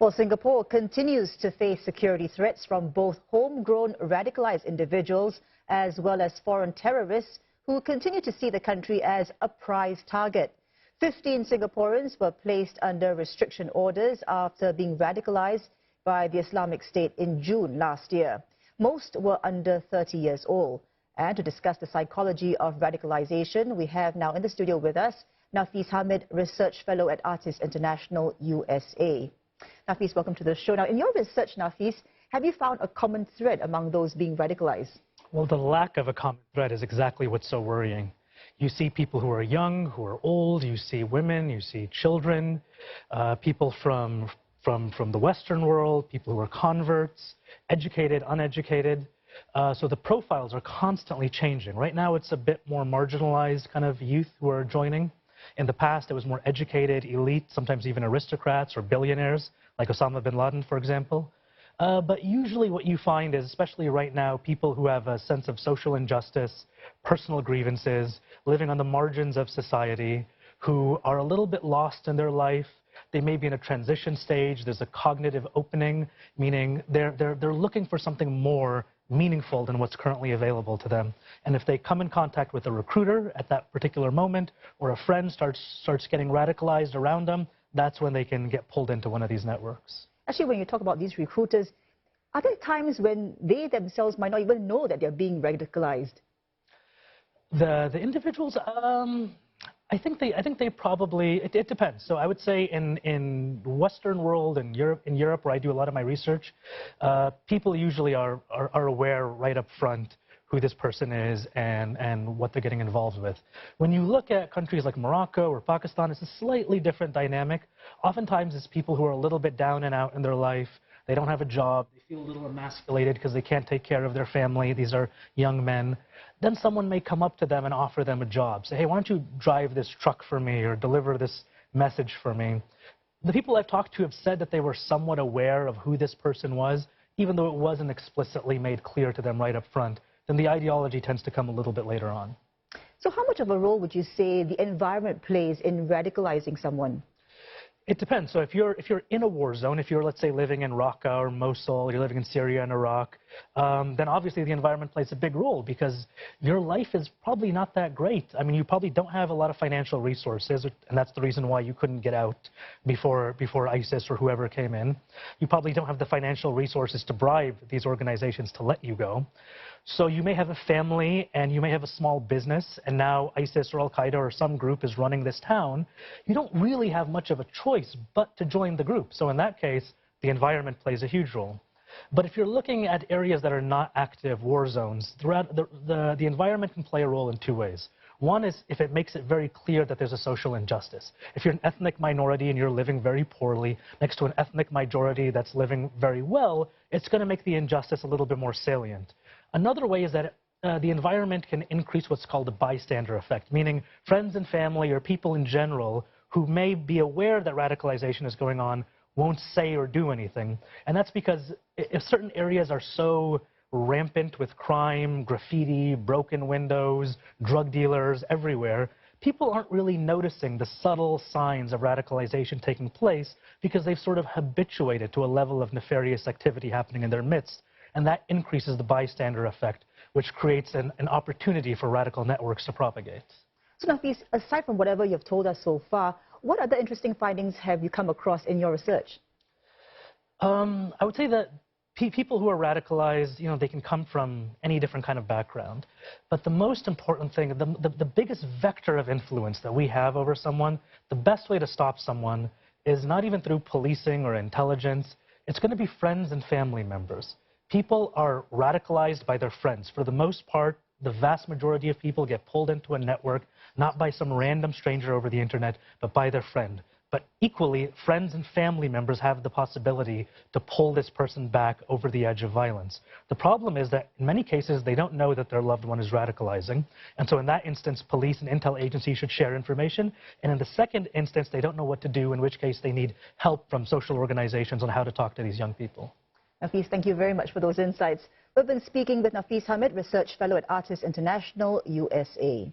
Well, Singapore continues to face security threats from both homegrown radicalized individuals as well as foreign terrorists who continue to see the country as a prize target. 15 Singaporeans were placed under restriction orders after being radicalized by the Islamic State in June last year. Most were under 30 years old. And to discuss the psychology of radicalization, we have now in the studio with us Nafees Hamid, Research Fellow at Artists International, USA. Nafees, welcome to the show. Now, in your research, Nafees, have you found a common thread among those being radicalized? Well, the lack of a common thread is exactly what's so worrying. You see people who are young, who are old, you see women, you see children, people from the Western world, people who are converts, educated, uneducated. So the profiles are constantly changing. Right now, it's a bit more marginalized kind of youth who are joining. In the past, it was more educated, elite, sometimes even aristocrats or billionaires, like Osama bin Laden, for example. But usually what you find is, especially right now, people who have a sense of social injustice, personal grievances, living on the margins of society, who are a little bit lost in their life. They may be in a transition stage. There's a cognitive opening, meaning they're looking for something more meaningful than what's currently available to them. And if they come in contact with a recruiter at that particular moment, or a friend starts getting radicalized around them, that's when they can get pulled into one of these networks. Actually, when you talk about these recruiters, are there times when they themselves might not even know that they're being radicalized? The individuals, I think they probably, it depends. So I would say in Western world, in Europe where I do a lot of my research, people usually are aware right up front who this person is and what they're getting involved with. When you look at countries like Morocco or Pakistan, it's a slightly different dynamic. Oftentimes it's people who are a little bit down and out in their life. They don't have a job. They feel a little emasculated because they can't take care of their family. These are young men. Then someone may come up to them and offer them a job. Say, hey, why don't you drive this truck for me or deliver this message for me? The people I've talked to have said that they were somewhat aware of who this person was, even though it wasn't explicitly made clear to them right up front. Then the ideology tends to come a little bit later on. So how much of a role would you say the environment plays in radicalizing someone? It depends. So if you're in a war zone, if you're, let's say, living in Raqqa or Mosul, you're living in Syria and Iraq, then obviously the environment plays a big role because your life is probably not that great. I mean, you probably don't have a lot of financial resources, and that's the reason why you couldn't get out before ISIS or whoever came in. You probably don't have the financial resources to bribe these organizations to let you go. So you may have a family and you may have a small business, and now ISIS or Al-Qaeda or some group is running this town. You don't really have much of a choice but to join the group. So in that case, the environment plays a huge role. But if you're looking at areas that are not active war zones, the environment can play a role in two ways. One is if it makes it very clear that there's a social injustice. If you're an ethnic minority and you're living very poorly next to an ethnic majority that's living very well, it's going to make the injustice a little bit more salient. Another way is that the environment can increase what's called the bystander effect, meaning friends and family or people in general who may be aware that radicalization is going on won't say or do anything. And that's because if certain areas are so rampant with crime, graffiti, broken windows, drug dealers everywhere, people aren't really noticing the subtle signs of radicalization taking place because they've sort of habituated to a level of nefarious activity happening in their midst. And that increases the bystander effect, which creates an opportunity for radical networks to propagate. So Nafees, aside from whatever you've told us so far, what other interesting findings have you come across in your research? I would say that people who are radicalized, they can come from any different kind of background. But the most important thing, the biggest vector of influence that we have over someone, the best way to stop someone is not even through policing or intelligence. It's going to be friends and family members. People are radicalized by their friends. For the most part, the vast majority of people get pulled into a network, not by some random stranger over the internet, but by their friend. But equally, friends and family members have the possibility to pull this person back over the edge of violence. The problem is that in many cases, they don't know that their loved one is radicalizing. And so in that instance, police and intel agencies should share information. And in the second instance, they don't know what to do, in which case they need help from social organizations on how to talk to these young people. Nafees, thank you very much for those insights. We've been speaking with Nafees Hamid, Research Fellow at Artists International, USA.